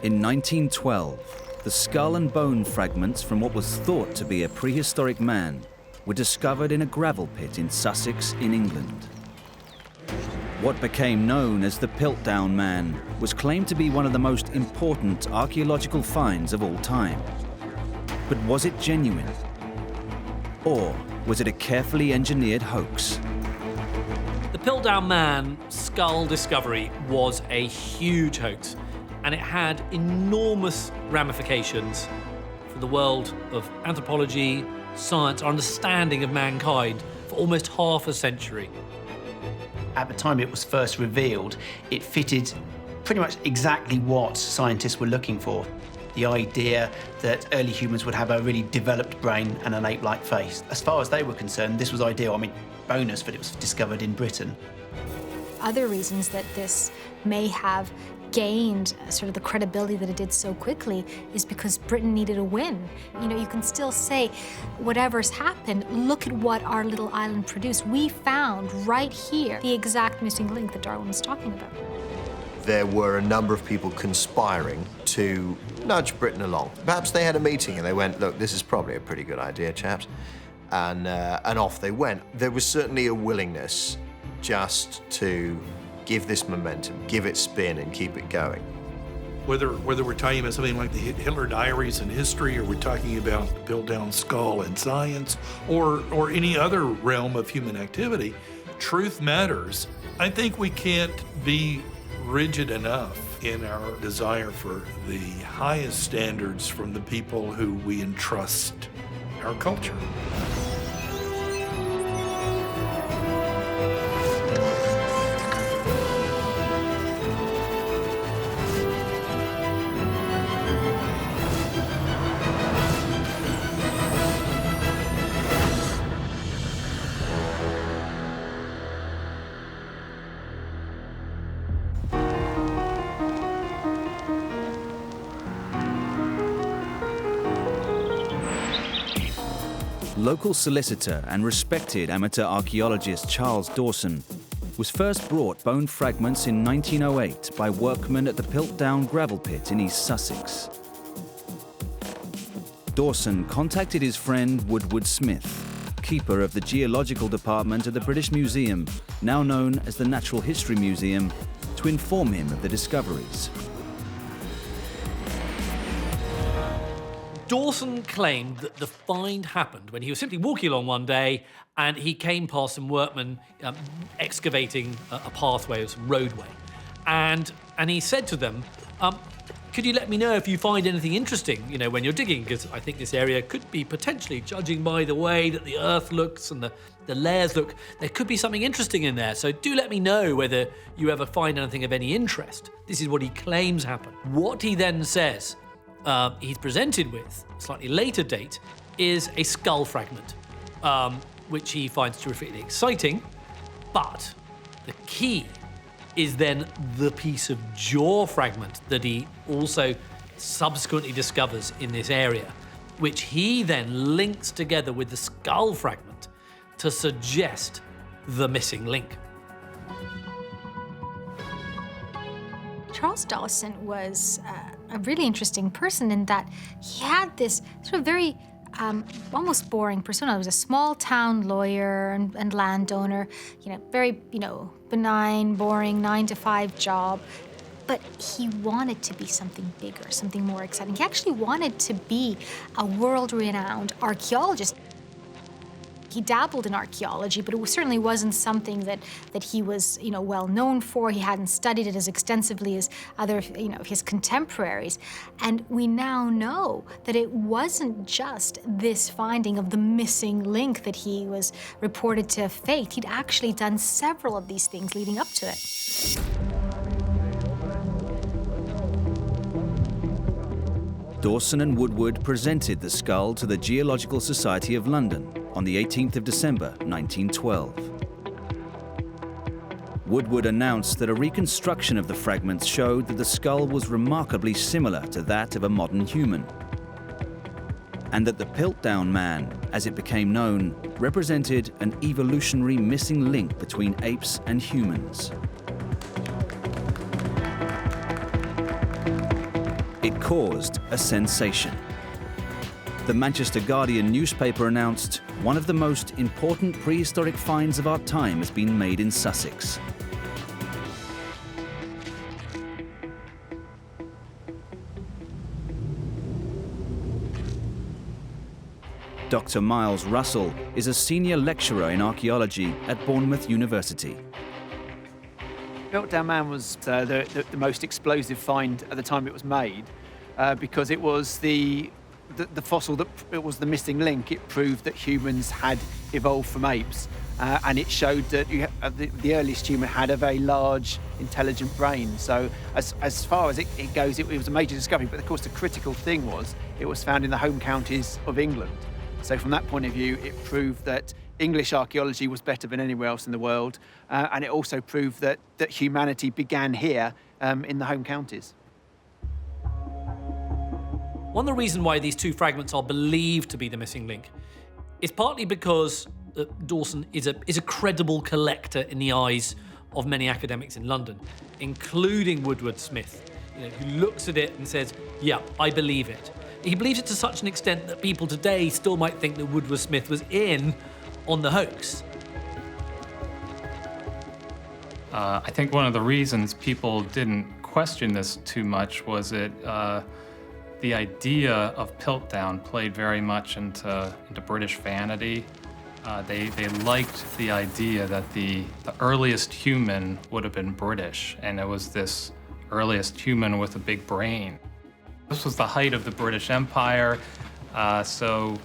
In 1912, the skull and bone fragments from what was thought to be a prehistoric man were discovered in a gravel pit in Sussex in England. What became known as the Piltdown Man was claimed to be one of the most important archaeological finds of all time. But was it genuine? Or was it a carefully engineered hoax? The Piltdown Man skull discovery was a huge hoax, and it had enormous ramifications for the world of anthropology, science, our understanding of mankind for almost half a century. At the time it was first revealed, it fitted pretty much exactly what scientists were looking for. The idea that early humans would have a really developed brain and an ape-like face. As far as they were concerned, this was ideal. I mean, bonus that it was discovered in Britain. Other reasons that this may have gained sort of the credibility that it did so quickly is because Britain needed a win. You know, you can still say, whatever's happened, look at what our little island produced. We found right here the exact missing link that Darwin was talking about. There were a number of people conspiring to nudge Britain along. Perhaps they had a meeting and they went, look, this is probably a pretty good idea, chaps. And off they went. There was certainly a willingness just to give this momentum, give it spin, and keep it going. Whether we're talking about something like the Hitler diaries in history, or we're talking about the Piltdown skull in science, or any other realm of human activity, truth matters. I think we can't be rigid enough in our desire for the highest standards from the people who we entrust our culture. Local solicitor and respected amateur archaeologist Charles Dawson was first brought bone fragments in 1908 by workmen at the Piltdown gravel pit in East Sussex. Dawson contacted his friend Woodward Smith, keeper of the geological department at the British Museum, now known as the Natural History Museum, to inform him of the discoveries. Dawson claimed that the find happened when he was simply walking along one day and he came past some workmen excavating a pathway or some roadway. And he said to them, could you let me know if you find anything interesting, you know, when you're digging? Because I think this area could be potentially, judging by the way that the earth looks and the layers look, there could be something interesting in there. So do let me know whether you ever find anything of any interest. This is what he claims happened. What he then says he's presented with, a slightly later date, is a skull fragment, which he finds terrifically exciting. But the key is then the piece of jaw fragment that he also subsequently discovers in this area, which he then links together with the skull fragment to suggest the missing link. Charles Dawson was a really interesting person in that he had this sort of very almost boring persona. He was a small town lawyer and landowner, very, benign, boring 9-to-5 job. But he wanted to be something bigger, something more exciting. He actually wanted to be a world-renowned archaeologist. He dabbled in archaeology, but it certainly wasn't something that he was, well known for. He hadn't studied it as extensively as other, his contemporaries. And we now know that it wasn't just this finding of the missing link that he was reported to have faked. He'd actually done several of these things leading up to it. Dawson and Woodward presented the skull to the Geological Society of London on the 18th of December, 1912. Woodward announced that a reconstruction of the fragments showed that the skull was remarkably similar to that of a modern human, and that the Piltdown Man, as it became known, represented an evolutionary missing link between apes and humans. It caused a sensation. The Manchester Guardian newspaper announced one of the most important prehistoric finds of our time has been made in Sussex. Dr. Miles Russell is a senior lecturer in archaeology at Bournemouth University. Piltdown Man was the most explosive find at the time it was made because it was the fossil that it was the missing link. It proved that humans had evolved from apes, and it showed that the earliest human had a very large, intelligent brain. So as far as it goes, it was a major discovery. But of course, the critical thing was it was found in the home counties of England. So from that point of view, it proved that English archaeology was better than anywhere else in the world, and it also proved that humanity began here in the home counties. One of the reasons why these two fragments are believed to be the missing link is partly because Dawson is a credible collector in the eyes of many academics in London, including Woodward Smith, who looks at it and says, yeah, I believe it. He believes it to such an extent that people today still might think that Woodward Smith was in on the hoax. I think one of the reasons people didn't question this too much was that the idea of Piltdown played very much into British vanity. They liked the idea that the earliest human would have been British, and it was this earliest human with a big brain. This was the height of the British Empire, so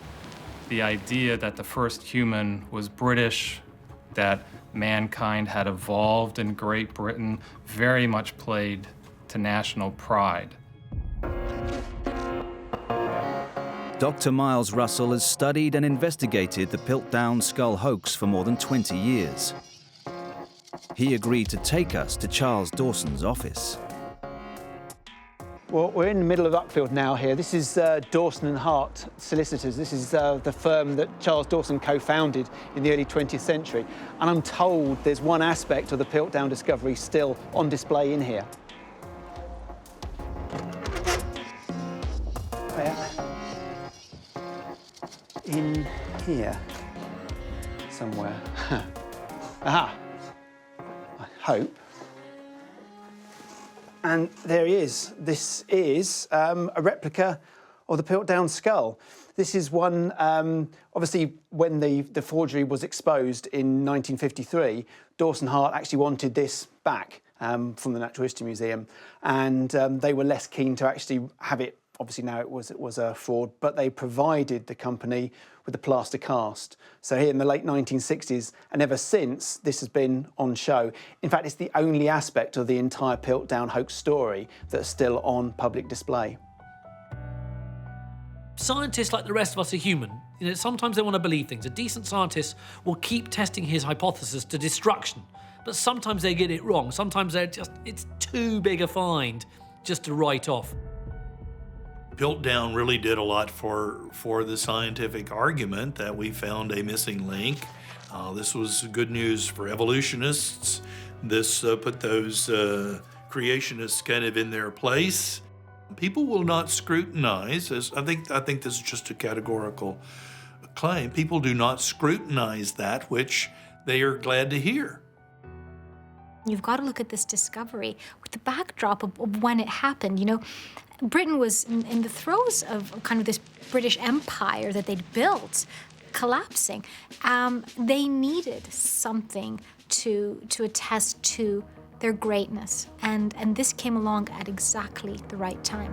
the idea that the first human was British, that mankind had evolved in Great Britain, very much played to national pride. Dr. Miles Russell has studied and investigated the Piltdown skull hoax for more than 20 years. He agreed to take us to Charles Dawson's office. Well, we're in the middle of Uckfield now here. This is Dawson and Hart Solicitors. This is the firm that Charles Dawson co-founded in the early 20th century. And I'm told there's one aspect of the Piltdown discovery still on display in here. In here, somewhere. Aha! I hope. And there he is. This is a replica of the Piltdown skull. This is one, obviously, when the forgery was exposed in 1953, Dawson Hart actually wanted this back from the Natural History Museum, and they were less keen to actually have it. Obviously, now it was a fraud, but they provided the company with the plaster cast. So here in the late 1960s, and ever since, this has been on show. In fact, it's the only aspect of the entire Piltdown hoax story that's still on public display. Scientists, like the rest of us, are human. Sometimes they want to believe things. A decent scientist will keep testing his hypothesis to destruction, but sometimes they get it wrong. Sometimes it's too big a find just to write off. Piltdown really did a lot for the scientific argument that we found a missing link. This was good news for evolutionists. This put those creationists kind of in their place. People will not scrutinize, as I think this is just a categorical claim. People do not scrutinize that which they are glad to hear. You've got to look at this discovery with the backdrop of when it happened. Britain was in the throes of kind of this British Empire that they'd built collapsing. They needed something to attest to their greatness, and this came along at exactly the right time.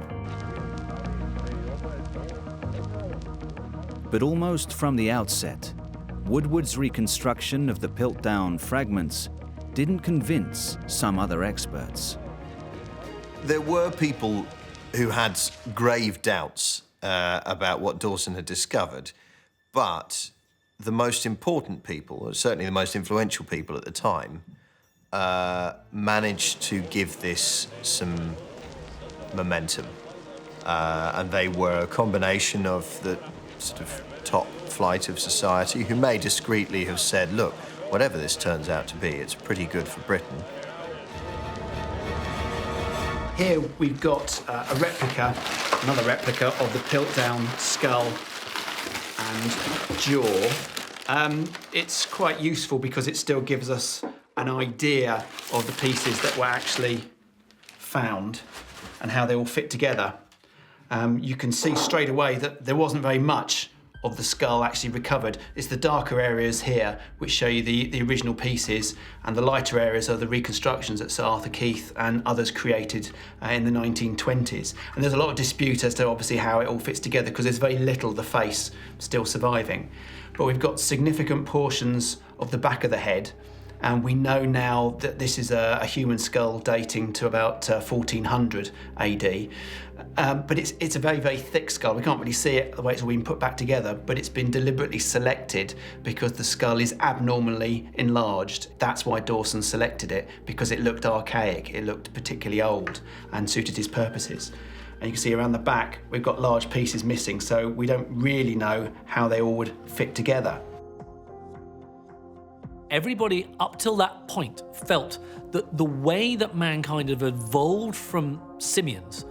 But almost from the outset, Woodward's reconstruction of the Piltdown fragments didn't convince some other experts. There were people who had grave doubts about what Dawson had discovered, but the most important people, or certainly the most influential people at the time, managed to give this some momentum. And they were a combination of the sort of top flight of society who may discreetly have said, look, whatever this turns out to be, it's pretty good for Britain. Here we've got another replica of the Piltdown skull and jaw. It's quite useful because it still gives us an idea of the pieces that were actually found and how they all fit together. You can see straight away that there wasn't very much of the skull actually recovered. It's the darker areas here which show you the original pieces, and the lighter areas are the reconstructions that Sir Arthur Keith and others created in the 1920s. And there's a lot of dispute as to obviously how it all fits together because there's very little of the face still surviving. But we've got significant portions of the back of the head, and we know now that this is a human skull dating to about 1400 AD. But it's a very, very thick skull. We can't really see it the way it's all been put back together, but it's been deliberately selected because the skull is abnormally enlarged. That's why Dawson selected it, because it looked archaic, it looked particularly old and suited his purposes. And you can see around the back, we've got large pieces missing, so we don't really know how they all would fit together. Everybody up till that point felt that the way that mankind have evolved from simians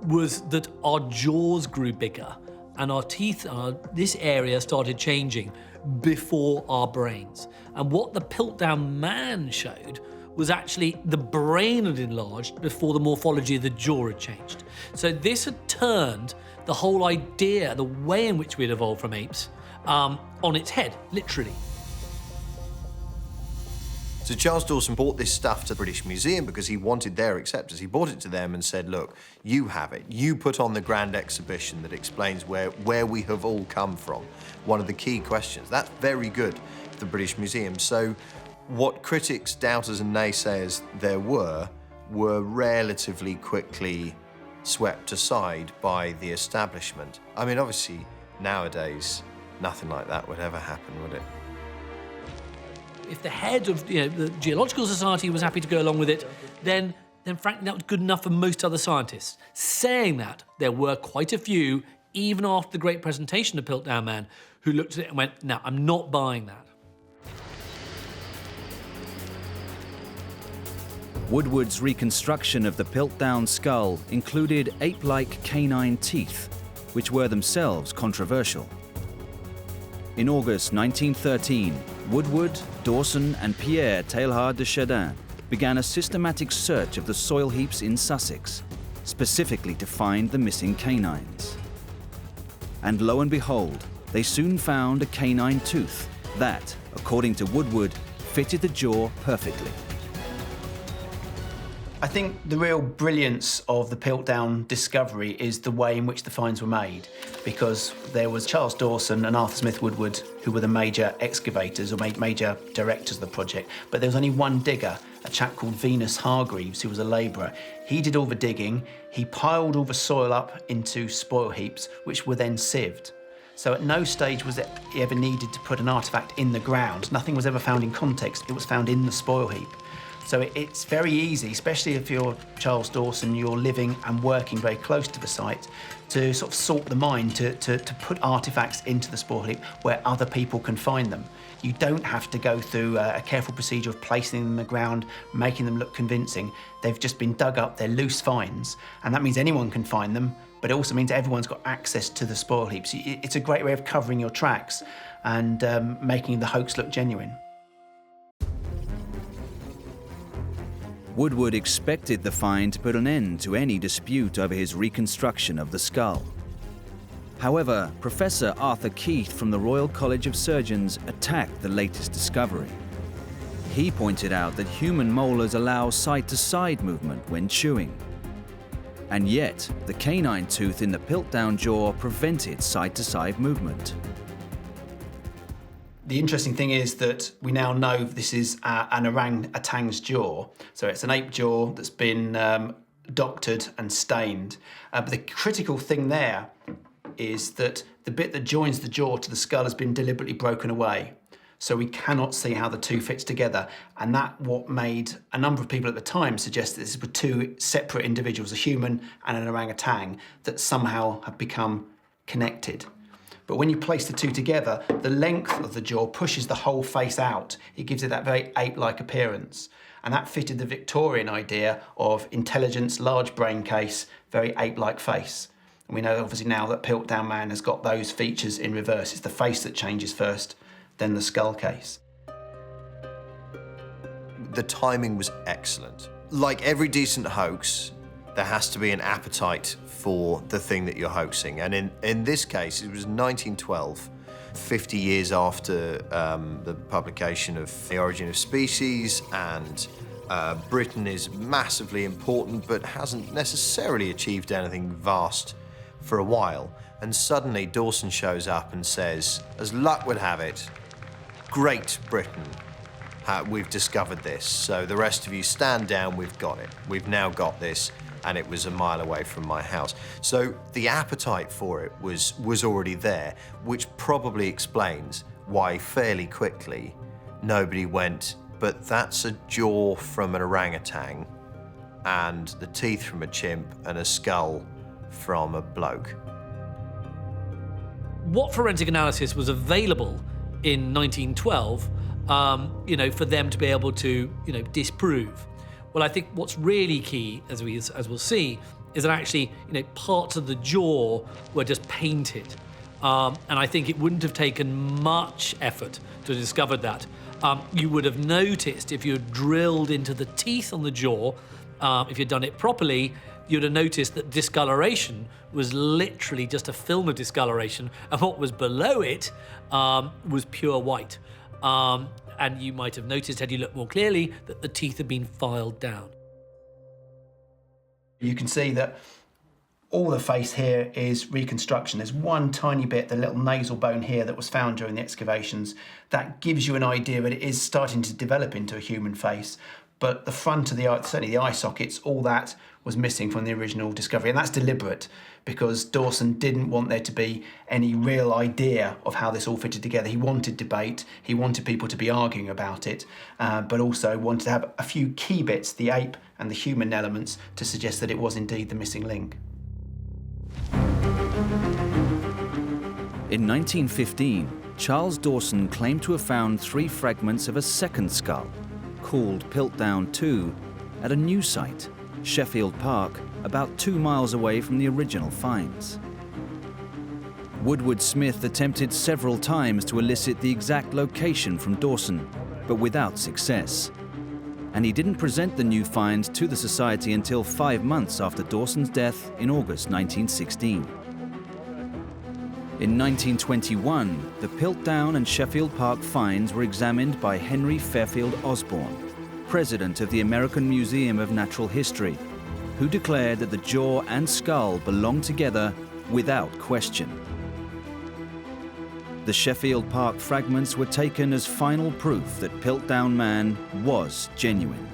was that our jaws grew bigger and our teeth, this area started changing before our brains. And what the Piltdown Man showed was actually the brain had enlarged before the morphology of the jaw had changed. So this had turned the whole idea, the way in which we'd evolved from apes, on its head, literally. So Charles Dawson brought this stuff to the British Museum because he wanted their acceptance. He brought it to them and said, look, you have it. You put on the grand exhibition that explains where we have all come from. One of the key questions. That's very good for the British Museum. So what critics, doubters and naysayers there were relatively quickly swept aside by the establishment. I mean, obviously, nowadays, nothing like that would ever happen, would it? If the head of the Geological Society was happy to go along with it, then frankly that was good enough for most other scientists. Saying that, there were quite a few, even after the great presentation of Piltdown Man, who looked at it and went, no, I'm not buying that. Woodward's reconstruction of the Piltdown skull included ape-like canine teeth, which were themselves controversial. In August 1913, Woodward, Dawson and Pierre Teilhard de Chardin began a systematic search of the soil heaps in Sussex, specifically to find the missing canines. And lo and behold, they soon found a canine tooth that, according to Woodward, fitted the jaw perfectly. I think the real brilliance of the Piltdown discovery is the way in which the finds were made, because there was Charles Dawson and Arthur Smith Woodward who were the major excavators or major directors of the project, but there was only one digger, a chap called Venus Hargreaves, who was a labourer. He did all the digging, he piled all the soil up into spoil heaps, which were then sieved. So at no stage was it ever needed to put an artefact in the ground. Nothing was ever found in context, it was found in the spoil heap. So it's very easy, especially if you're Charles Dawson, you're living and working very close to the site, to sort of sort the mine, to put artefacts into the spoil heap where other people can find them. You don't have to go through a careful procedure of placing them in the ground, making them look convincing. They've just been dug up, they're loose finds, and that means anyone can find them, but it also means everyone's got access to the spoil heaps. It's a great way of covering your tracks and making the hoax look genuine. Woodward expected the find to put an end to any dispute over his reconstruction of the skull. However, Professor Arthur Keith from the Royal College of Surgeons attacked the latest discovery. He pointed out that human molars allow side-to-side movement when chewing. And yet, the canine tooth in the Piltdown jaw prevented side-to-side movement. The interesting thing is that we now know this is an orangutan's jaw. So it's an ape jaw that's been doctored and stained. But the critical thing there is that the bit that joins the jaw to the skull has been deliberately broken away. So we cannot see how the two fits together. And that what made a number of people at the time suggest that this were two separate individuals, a human and an orangutan, that somehow have become connected. But when you place the two together, the length of the jaw pushes the whole face out. It gives it that very ape-like appearance. And that fitted the Victorian idea of intelligence, large brain case, very ape-like face. And we know obviously now that Piltdown Man has got those features in reverse. It's the face that changes first, then the skull case. The timing was excellent. Like every decent hoax, there has to be an appetite for the thing that you're hoaxing. And in this case, it was 1912, 50 years after the publication of The Origin of Species, and Britain is massively important, but hasn't necessarily achieved anything vast for a while. And suddenly Dawson shows up and says, as luck would have it, Great Britain, we've discovered this. So the rest of you stand down, we've got it. We've now got this. And it was a mile away from my house. So the appetite for it was already there, which probably explains why fairly quickly nobody went, but that's a jaw from an orangutan and the teeth from a chimp and a skull from a bloke. What forensic analysis was available in 1912, for them to be able to, disprove? Well, I think what's really key, as we'll see, is that actually, parts of the jaw were just painted. And I think it wouldn't have taken much effort to discover that. You would have noticed if you had drilled into the teeth on the jaw, if you'd done it properly, you'd have noticed that discoloration was literally just a film of discoloration, and what was below it was pure white. And you might have noticed, had you looked more clearly, that the teeth had been filed down. You can see that all the face here is reconstruction. There's one tiny bit, the little nasal bone here, that was found during the excavations. That gives you an idea that it is starting to develop into a human face. But the front of the eye, certainly the eye sockets, all that was missing from the original discovery. And that's deliberate, because Dawson didn't want there to be any real idea of how this all fitted together. He wanted debate, he wanted people to be arguing about it, but also wanted to have a few key bits, the ape and the human elements, to suggest that it was indeed the missing link. In 1915, Charles Dawson claimed to have found 3 fragments of a second skull, called Piltdown 2, at a new site, Sheffield Park, about 2 miles away from the original finds. Woodward Smith attempted several times to elicit the exact location from Dawson, but without success. And he didn't present the new finds to the Society until 5 months after Dawson's death in August 1916. In 1921, the Piltdown and Sheffield Park finds were examined by Henry Fairfield Osborne, president of the American Museum of Natural History, who declared that the jaw and skull belonged together without question. The Sheffield Park fragments were taken as final proof that Piltdown Man was genuine.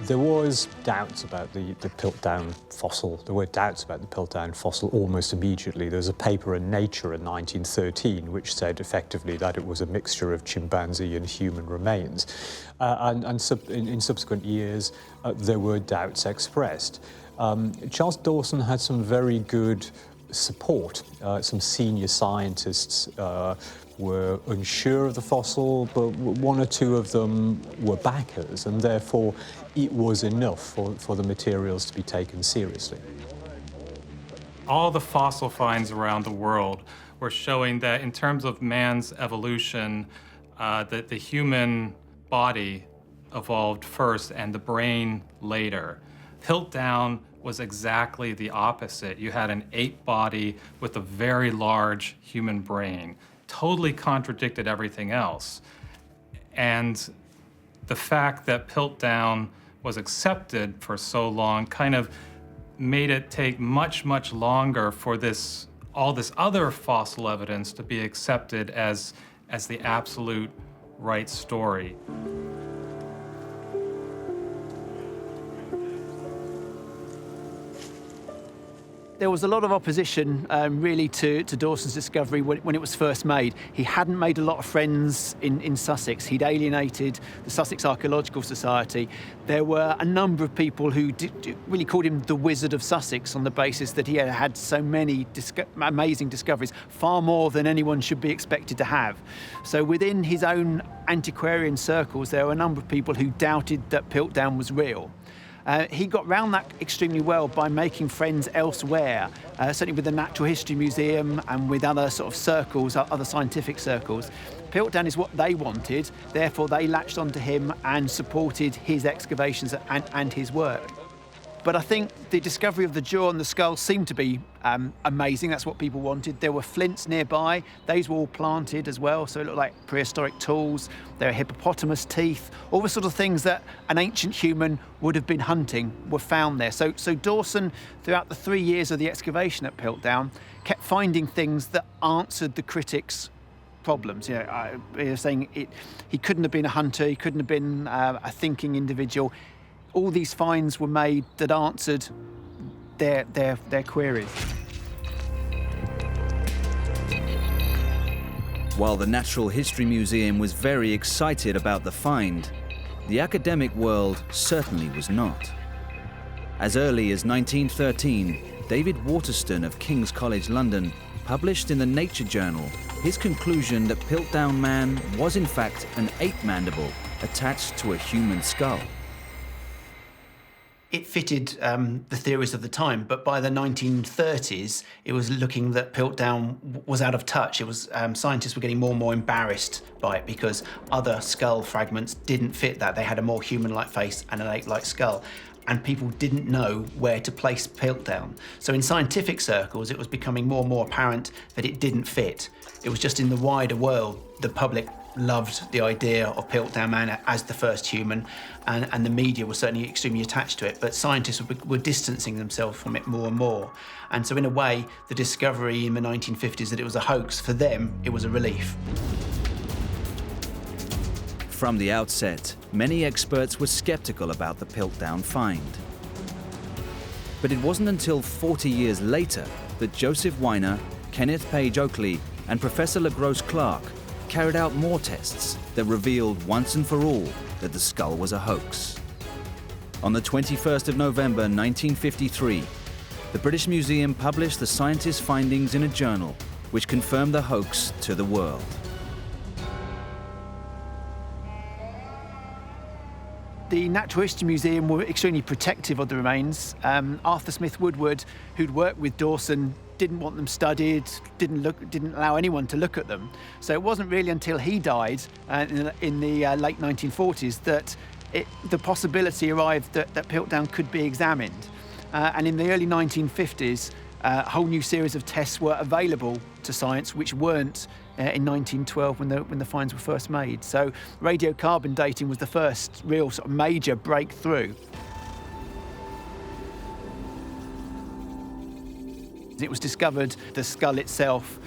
There was doubts about the Piltdown fossil. There were doubts about the Piltdown fossil almost immediately. There was a paper in Nature in 1913 which said effectively that it was a mixture of chimpanzee and human remains. In subsequent years, there were doubts expressed. Charles Dawson had some very good support. Some senior scientists were unsure of the fossil, but 1 or 2 of them were backers, and therefore it was enough for the materials to be taken seriously. All the fossil finds around the world were showing that in terms of man's evolution, that the human body evolved first and the brain later. Piltdown was exactly the opposite. You had an ape body with a very large human brain. Totally contradicted everything else. And the fact that Piltdown was accepted for so long kind of made it take much, much longer for all this other fossil evidence to be accepted as the absolute right story. There was a lot of opposition, really, to Dawson's discovery when it was first made. He hadn't made a lot of friends in Sussex. He'd alienated the Sussex Archaeological Society. There were a number of people who really called him the Wizard of Sussex on the basis that he had so many amazing discoveries, far more than anyone should be expected to have. So within his own antiquarian circles, there were a number of people who doubted that Piltdown was real. He got round that extremely well by making friends elsewhere, certainly with the Natural History Museum and with other sort of circles, other scientific circles. Piltdown is what they wanted, therefore they latched onto him and supported his excavations and his work. But I think the discovery of the jaw and the skull seemed to be amazing. That's what people wanted. There were flints nearby. Those were all planted as well, so it looked like prehistoric tools. There were hippopotamus teeth. All the sort of things that an ancient human would have been hunting were found there. So Dawson, throughout the 3 years of the excavation at Piltdown, kept finding things that answered the critics' problems. You know, he was saying he couldn't have been a hunter. He couldn't have been a thinking individual. All these finds were made that answered their queries. While the Natural History Museum was very excited about the find, the academic world certainly was not. As early as 1913, David Waterston of King's College London published in the Nature Journal his conclusion that Piltdown Man was in fact an ape mandible attached to a human skull. It fitted the theories of the time, but by the 1930s, it was looking that Piltdown was out of touch. It was scientists were getting more and more embarrassed by it because other skull fragments didn't fit that. They had a more human-like face and an ape-like skull, and people didn't know where to place Piltdown. So in scientific circles, it was becoming more and more apparent that it didn't fit. It was just in the wider world, the public loved the idea of Piltdown Man as the first human, and the media was certainly extremely attached to it, but scientists were distancing themselves from it more and more. And so in a way, the discovery in the 1950s that it was a hoax, for them, it was a relief. From the outset, many experts were skeptical about the Piltdown find. But it wasn't until 40 years later that Joseph Weiner, Kenneth Page Oakley, and Professor LaGrosse Clark carried out more tests that revealed once and for all that the skull was a hoax. On the 21st of November 1953, the British Museum published the scientists' findings in a journal which confirmed the hoax to the world. The Natural History Museum were extremely protective of the remains. Arthur Smith Woodward, who'd worked with Dawson, didn't want them studied, didn't allow anyone to look at them. So it wasn't really until he died in the late 1940s that the possibility arrived that Piltdown could be examined. And in the early 1950s, a whole new series of tests were available to science, which weren't in 1912 when the finds were first made. So radiocarbon dating was the first real sort of major breakthrough. It was discovered the skull itself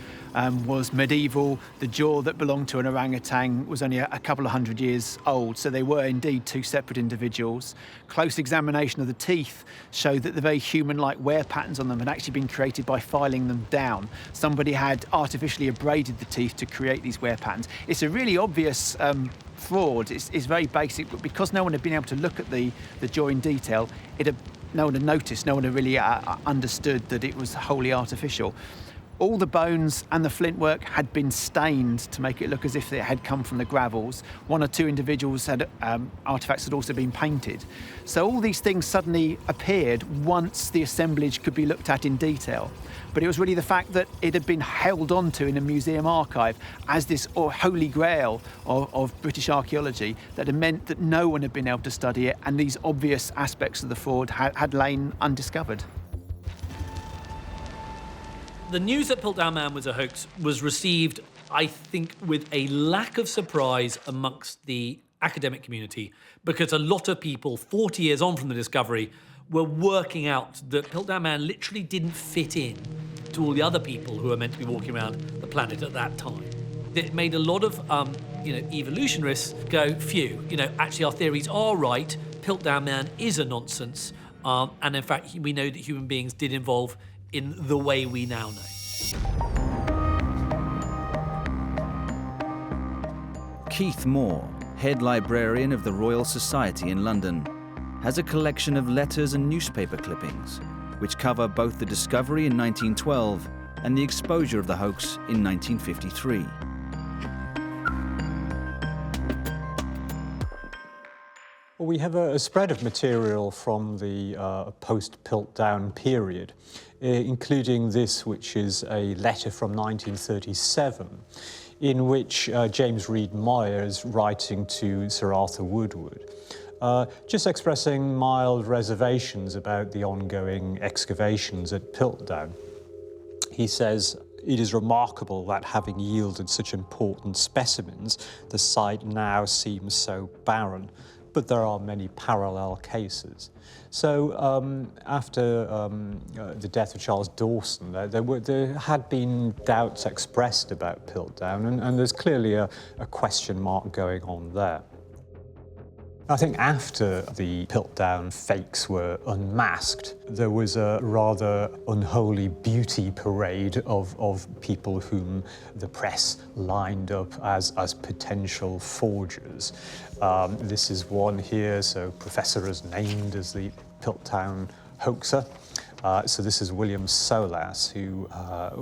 was medieval. The jaw that belonged to an orangutan was only a couple of hundred years old, so they were indeed two separate individuals. Close examination of the teeth showed that the very human-like wear patterns on them had actually been created by filing them down. Somebody had artificially abraded the teeth to create these wear patterns. It's a really obvious fraud. It's very basic, but because no one had been able to look at the jaw in detail, no one had noticed, no one had really understood that it was wholly artificial. All the bones and the flint work had been stained to make it look as if it had come from the gravels. One or two individuals had artefacts had also been painted. So all these things suddenly appeared once the assemblage could be looked at in detail. But it was really the fact that it had been held onto in a museum archive as this holy grail of British archaeology that had meant that no one had been able to study it, and these obvious aspects of the fraud had lain undiscovered. The news that Piltdown Man was a hoax was received, I think, with a lack of surprise amongst the academic community, because a lot of people, 40 years on from the discovery, were working out that Piltdown Man literally didn't fit in to all the other people who were meant to be walking around the planet at that time. It made a lot of, evolutionists go, phew, actually our theories are right, Piltdown Man is a nonsense, and in fact we know that human beings did evolve in the way we now know. Keith Moore, head librarian of the Royal Society in London, has a collection of letters and newspaper clippings which cover both the discovery in 1912 and the exposure of the hoax in 1953. Well, we have a spread of material from the post-Piltdown period, including this, which is a letter from 1937, in which James Reed Moyer is writing to Sir Arthur Woodward, just expressing mild reservations about the ongoing excavations at Piltdown. He says, "It is remarkable that having yielded such important specimens, the site now seems so barren, but there are many parallel cases." So after the death of Charles Dawson, there had been doubts expressed about Piltdown, and there's clearly a question mark going on there. I think after the Piltdown fakes were unmasked, there was a rather unholy beauty parade of people whom the press lined up as potential forgers. This is one here, so professor is named as the Piltdown hoaxer. So this is William Solas, who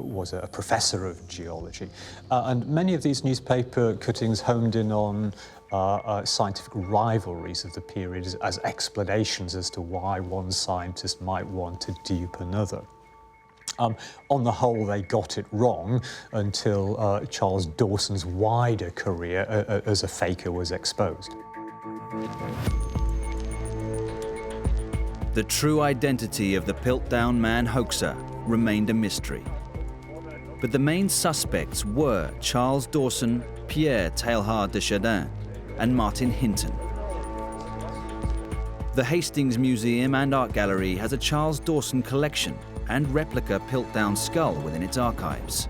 was a professor of geology. And many of these newspaper cuttings honed in on scientific rivalries of the period as explanations as to why one scientist might want to dupe another. On the whole, they got it wrong until Charles Dawson's wider career as a faker was exposed. The true identity of the Piltdown Man hoaxer remained a mystery. But the main suspects were Charles Dawson, Pierre Teilhard de Chardin, and Martin Hinton. The Hastings Museum and Art Gallery has a Charles Dawson collection and replica Piltdown skull within its archives.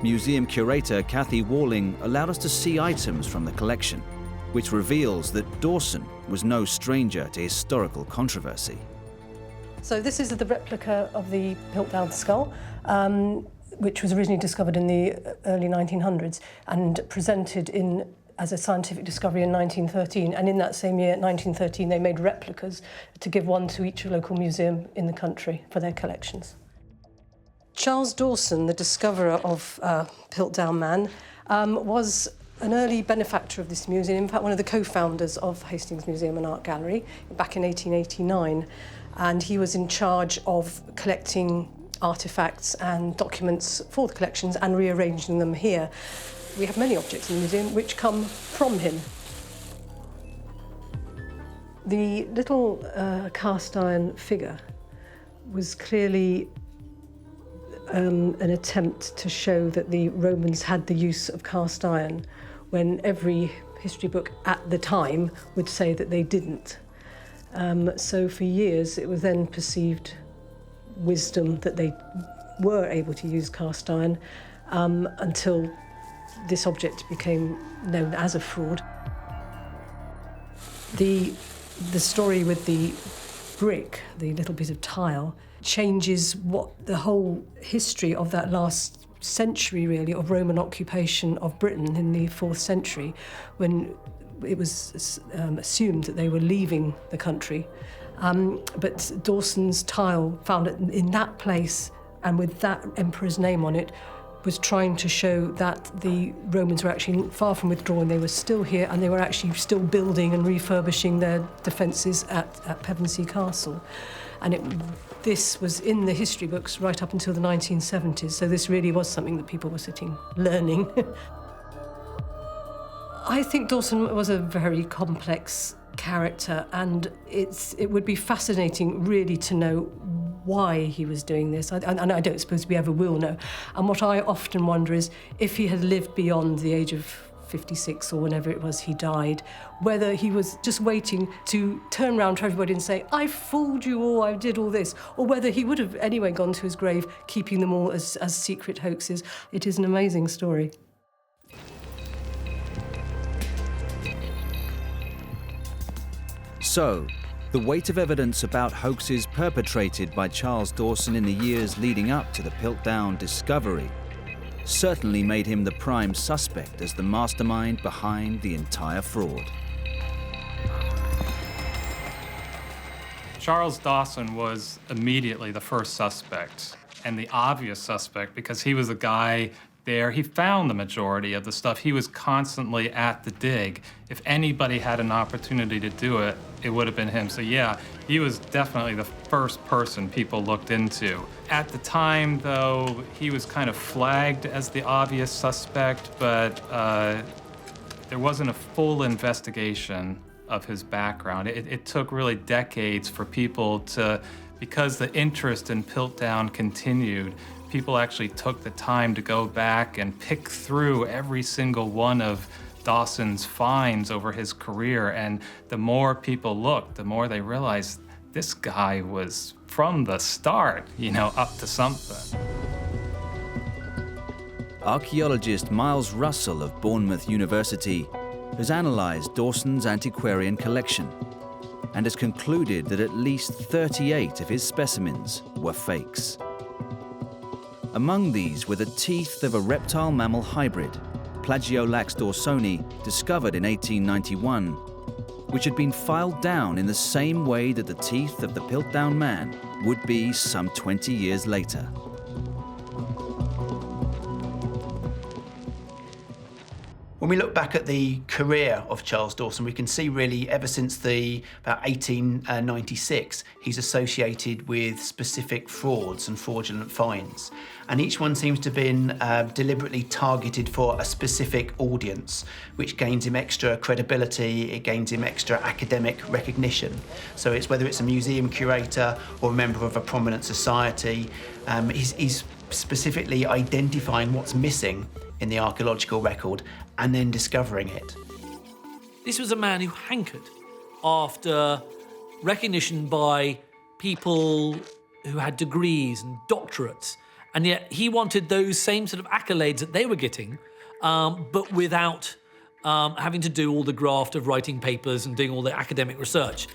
Museum curator Kathy Walling allowed us to see items from the collection, which reveals that Dawson was no stranger to historical controversy. So this is the replica of the Piltdown skull, which was originally discovered in the early 1900s and presented as a scientific discovery in 1913. And in that same year, 1913, they made replicas to give one to each local museum in the country for their collections. Charles Dawson, the discoverer of Piltdown Man, was an early benefactor of this museum, in fact one of the co-founders of Hastings Museum and Art Gallery back in 1889, and he was in charge of collecting artefacts and documents for the collections and rearranging them here. We have many objects in the museum which come from him. The little cast iron figure was clearly an attempt to show that the Romans had the use of cast iron, when every history book at the time would say that they didn't. So for years it was then perceived wisdom that they were able to use cast iron until this object became known as a fraud. The story with the brick, the little bit of tile, changes what the whole history of that last century, really, of Roman occupation of Britain in the 4th century, when it was assumed that they were leaving the country. But Dawson's tile found it in that place and with that emperor's name on it was trying to show that the Romans were actually far from withdrawing. They were still here and they were actually still building and refurbishing their defences at Pevensey Castle. And this was in the history books right up until the 1970s, so this really was something that people were sitting learning. I think Dawson was a very complex character, and it would be fascinating really to know why he was doing this. And I don't suppose we ever will know. And what I often wonder is if he had lived beyond the age of 56 or whenever it was he died, whether he was just waiting to turn around to everybody and say, I fooled you all, I did all this, or whether he would have anyway gone to his grave keeping them all as secret hoaxes. It is an amazing story. So, The weight of evidence about hoaxes perpetrated by Charles Dawson in the years leading up to the Piltdown discovery certainly made him the prime suspect as the mastermind behind the entire fraud. Charles Dawson was immediately the first suspect, and the obvious suspect because he was the guy there. He found the majority of the stuff. He was constantly at the dig. If anybody had an opportunity to do it, it would have been him. So yeah, he was definitely the first person people looked into. At the time, though, he was kind of flagged as the obvious suspect, but there wasn't a full investigation of his background. It took really decades for people to, because the interest in Piltdown continued, people actually took the time to go back and pick through every single one of Dawson's finds over his career. And the more people looked, the more they realized this guy was, from the start, up to something. Archaeologist Miles Russell of Bournemouth University has analysed Dawson's antiquarian collection and has concluded that at least 38 of his specimens were fakes. Among these were the teeth of a reptile-mammal hybrid, Plagiolax dawsoni, discovered in 1891, which had been filed down in the same way that the teeth of the Piltdown Man would be some 20 years later. When we look back at the career of Charles Dawson, we can see really ever since about 1896, he's associated with specific frauds and fraudulent finds. And each one seems to have been deliberately targeted for a specific audience, which gains him extra credibility, it gains him extra academic recognition. So it's whether it's a museum curator or a member of a prominent society, he's specifically identifying what's missing in the archaeological record and then discovering it. This was a man who hankered after recognition by people who had degrees and doctorates, and yet he wanted those same sort of accolades that they were getting, but without having to do all the graft of writing papers and doing all the academic research.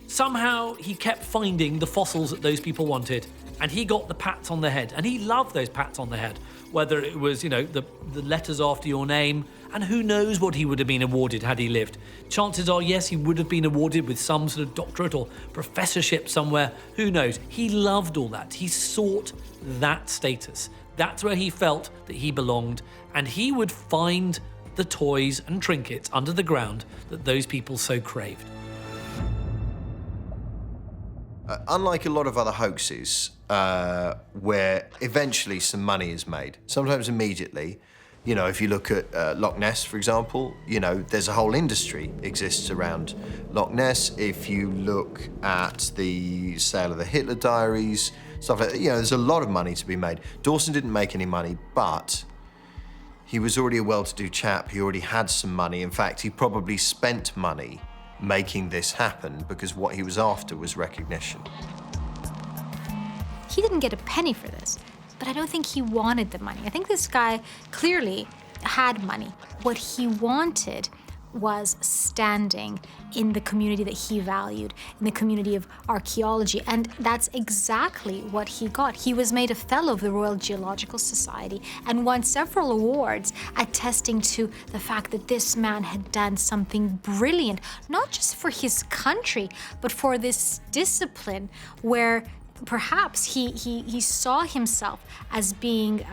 Somehow he kept finding the fossils that those people wanted, and he got the pats on the head, and he loved those pats on the head, whether it was, the letters after your name, and who knows what he would have been awarded had he lived. Chances are, yes, he would have been awarded with some sort of doctorate or professorship somewhere. Who knows? He loved all that. He sought that status. That's where he felt that he belonged, and he would find the toys and trinkets under the ground that those people so craved. Unlike a lot of other hoaxes, where eventually some money is made, sometimes immediately. If you look at Loch Ness, for example, there's a whole industry exists around Loch Ness. If you look at the sale of the Hitler diaries, stuff like that, there's a lot of money to be made. Dawson didn't make any money, but he was already a well-to-do chap. He already had some money. In fact, he probably spent money making this happen because what he was after was recognition. He didn't get a penny for this, but I don't think he wanted the money. I think this guy clearly had money. What he wanted was standing in the community that he valued, in the community of archaeology, and that's exactly what he got. He was made a fellow of the Royal Geological Society and won several awards attesting to the fact that this man had done something brilliant, not just for his country, but for this discipline where perhaps he saw himself as being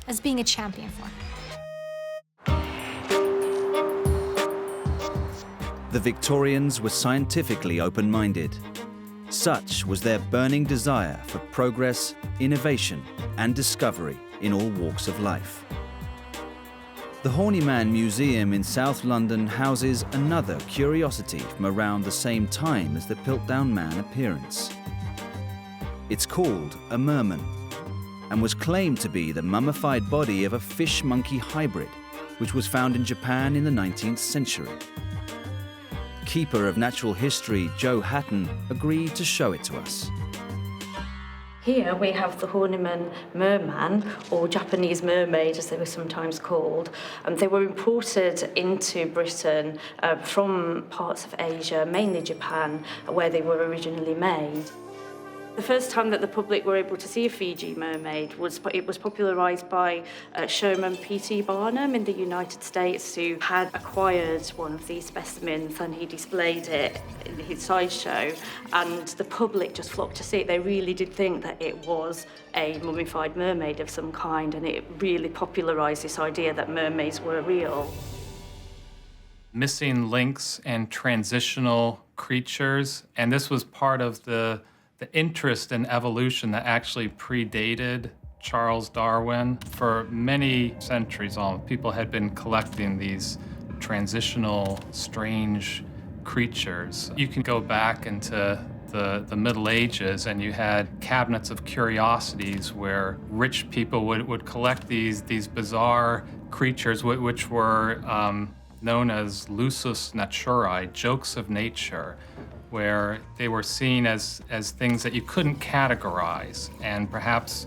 a champion for. The Victorians were scientifically open-minded. Such was their burning desire for progress, innovation, and discovery in all walks of life. The Horny Man Museum in South London houses another curiosity from around the same time as the Piltdown Man appearance. It's called a merman and was claimed to be the mummified body of a fish-monkey hybrid, which was found in Japan in the 19th century. Keeper of Natural History Joe Hatton agreed to show it to us. Here we have the Horny merman, or Japanese mermaid as they were sometimes called. They were imported into Britain from parts of Asia, mainly Japan, where they were originally made. The first time that the public were able to see a Fiji mermaid was popularised by showman P.T. Barnum in the United States, who had acquired one of these specimens and he displayed it in his sideshow, and the public just flocked to see it. They really did think that it was a mummified mermaid of some kind, and it really popularised this idea that mermaids were real. Missing links and transitional creatures, and this was part of the interest in evolution that actually predated Charles Darwin. For many centuries people had been collecting these transitional, strange creatures. You can go back into the Middle Ages and you had cabinets of curiosities where rich people would collect these bizarre creatures which were known as lusus naturae, jokes of nature, where they were seen as things that you couldn't categorize. And perhaps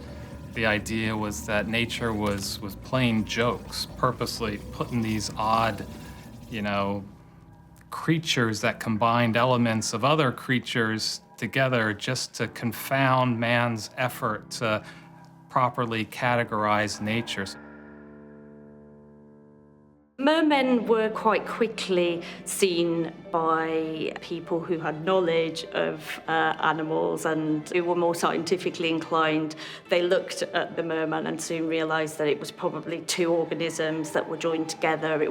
the idea was that nature was playing jokes, purposely putting these odd, creatures that combined elements of other creatures together just to confound man's effort to properly categorize nature. Mermen were quite quickly seen by people who had knowledge of animals and who were more scientifically inclined. They looked at the merman and soon realised that it was probably two organisms that were joined together.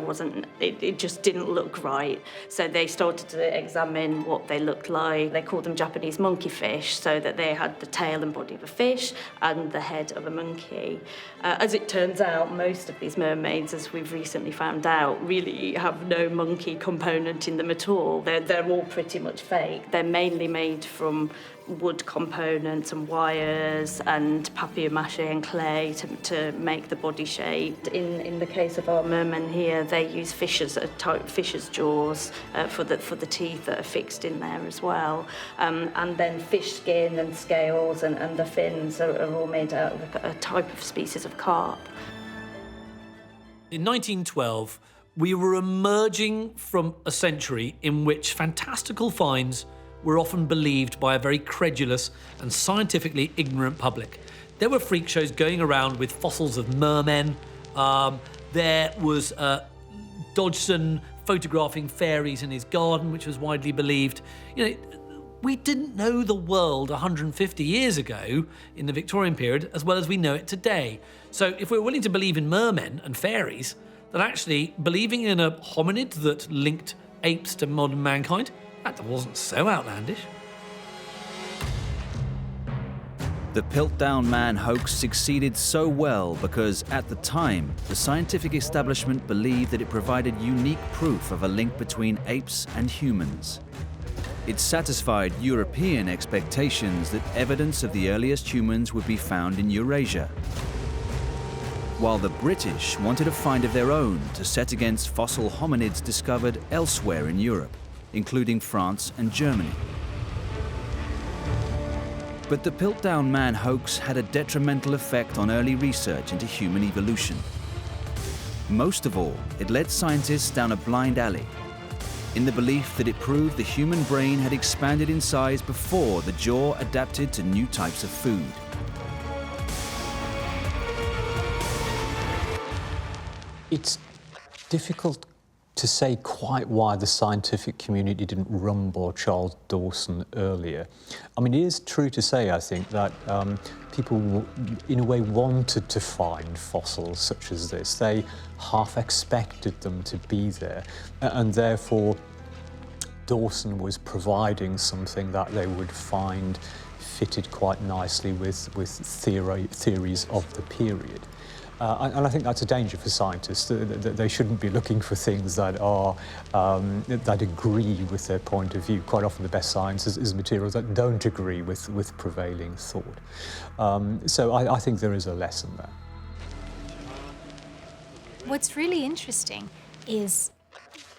It just didn't look right. So they started to examine what they looked like. They called them Japanese monkey fish, so that they had the tail and body of a fish and the head of a monkey. As it turns out, most of these mermaids, as we've recently found out, really have no monkey component in them at all. They're all pretty much fake. They're mainly made from wood components and wires and papier-mâché and clay to make the body shape. In the case of our mermen here, they use fisher's jaws for the teeth that are fixed in there as well. And then fish skin and scales and the fins are all made out of a type of species of carp. In 1912, we were emerging from a century in which fantastical finds were often believed by a very credulous and scientifically ignorant public. There were freak shows going around with fossils of mermen. There was Dawson photographing fairies in his garden, which was widely believed. We didn't know the world 150 years ago in the Victorian period as well as we know it today. So if we're willing to believe in mermen and fairies, then actually believing in a hominid that linked apes to modern mankind, that wasn't so outlandish. The Piltdown Man hoax succeeded so well because, at the time, the scientific establishment believed that it provided unique proof of a link between apes and humans. It satisfied European expectations that evidence of the earliest humans would be found in Eurasia, while the British wanted a find of their own to set against fossil hominids discovered elsewhere in Europe, including France and Germany. But the Piltdown Man hoax had a detrimental effect on early research into human evolution. Most of all, it led scientists down a blind alley, in the belief that it proved the human brain had expanded in size before the jaw adapted to new types of food. It's difficult to say quite why the scientific community didn't rumble Charles Dawson earlier. I mean, it is true to say, I think, that people, in a way, wanted to find fossils such as this. They half expected them to be there, and therefore Dawson was providing something that they would find fitted quite nicely with theories of the period. And I think that's a danger for scientists. They shouldn't be looking for things that are that agree with their point of view. Quite often the best science is materials that don't agree with prevailing thought. So I think there is a lesson there. What's really interesting is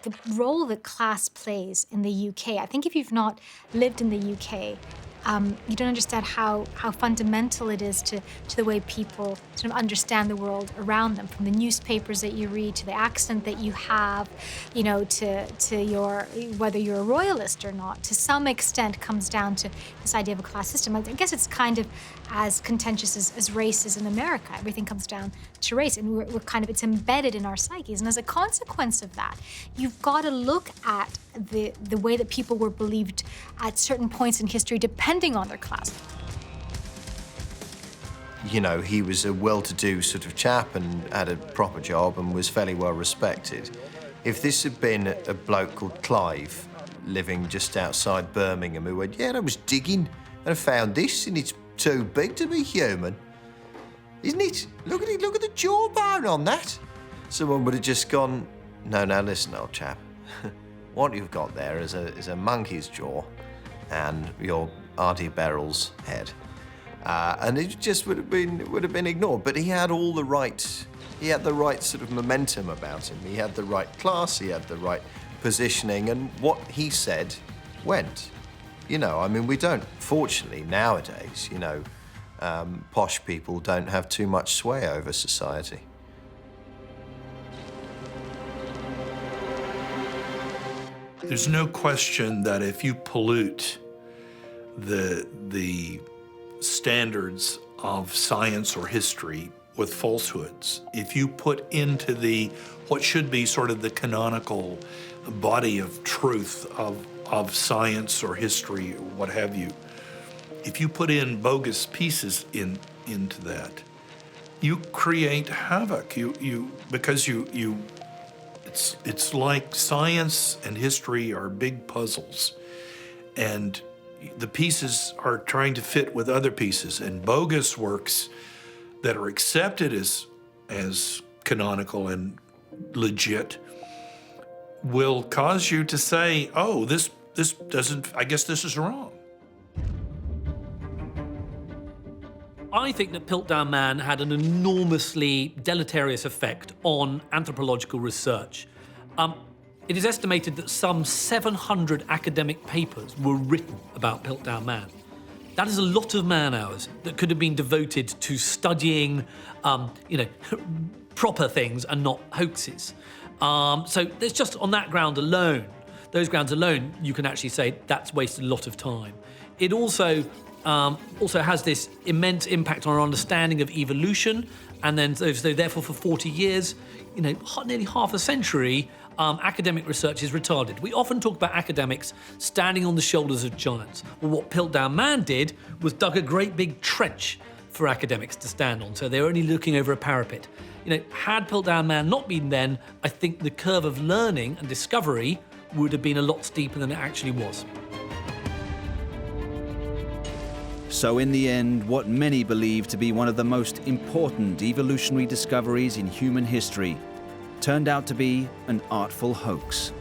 the role that class plays in the UK. I think if you've not lived in the UK, you don't understand how fundamental it is to the way people sort of understand the world around them, from the newspapers that you read to the accent that you have, you know, to your, whether you're a royalist or not, to some extent comes down to this idea of a class system. I guess it's kind of as contentious as race is in America. Everything comes down to race, and we're kind of, it's embedded in our psyches. And as a consequence of that, you've got to look at the way that people were believed at certain points in history, depending on their class. You know, he was a well-to-do sort of chap and had a proper job and was fairly well respected. If this had been a bloke called Clive living just outside Birmingham who went, yeah, I was digging and I found this and it's too big to be human, isn't it? Look at it, look at the jawbone on that. Someone would have just gone, no, listen, old chap. What you've got there is a monkey's jaw and your Auntie Beryl's head. And it just would have been ignored. But he had all the right sort of momentum about him. He had the right class, he had the right positioning, and what he said went. You know, I mean, we don't, fortunately nowadays, you know, posh people don't have too much sway over society. There's no question that if you pollute the standards of science or history with falsehoods, if you put into what should be sort of the canonical body of truth of science or history, or what have you, if you put in bogus pieces into that, you create havoc. It's like science and history are big puzzles, and the pieces are trying to fit with other pieces, and bogus works that are accepted as canonical and legit will cause you to say, oh, this doesn't, I guess this is wrong. I think that Piltdown Man had an enormously deleterious effect on anthropological research. It is estimated that some 700 academic papers were written about Piltdown Man. That is a lot of man-hours that could have been devoted to studying, you know, proper things and not hoaxes. So there's just on that ground alone, those grounds alone, you can actually say that's wasted a lot of time. It also has this immense impact on our understanding of evolution, and then so therefore for 40 years, you know, nearly half a century, academic research is retarded. We often talk about academics standing on the shoulders of giants. Well, what Piltdown Man did was dug a great big trench for academics to stand on, so they were only looking over a parapet. You know, had Piltdown Man not been then, I think the curve of learning and discovery would have been a lot steeper than it actually was. So in the end, what many believe to be one of the most important evolutionary discoveries in human history turned out to be an artful hoax.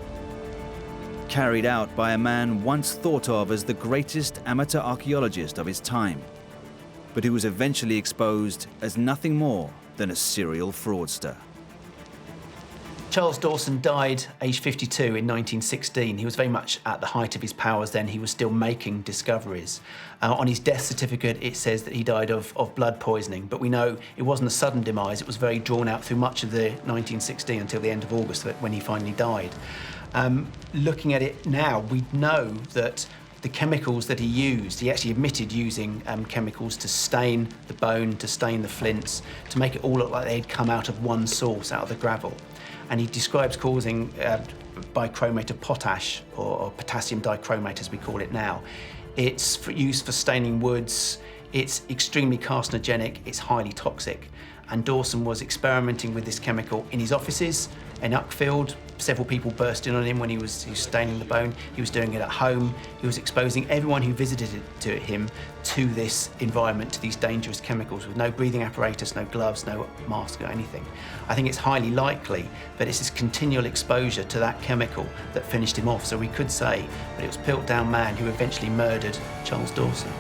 Carried out by a man once thought of as the greatest amateur archaeologist of his time, but who was eventually exposed as nothing more than a serial fraudster. Charles Dawson died aged 52 in 1916. He was very much at the height of his powers then. He was still making discoveries. On his death certificate, it says that he died of blood poisoning, but we know it wasn't a sudden demise. It was very drawn out through much of the 1916 until the end of August when he finally died. Looking at it now, we know that the chemicals that he used, he actually admitted using chemicals to stain the bone, to stain the flints, to make it all look like they had come out of one source, out of the gravel. And he describes causing bichromate of potash, or potassium dichromate as we call it now. It's used for staining woods, it's extremely carcinogenic, it's highly toxic. And Dawson was experimenting with this chemical in his offices in Uckfield. Several people burst in on him when he was staining the bone. He was doing it at home. He was exposing everyone who visited him to this environment, to these dangerous chemicals, with no breathing apparatus, no gloves, no mask or anything. I think it's highly likely that it's this continual exposure to that chemical that finished him off. So we could say that it was Piltdown Man who eventually murdered Charles Dawson.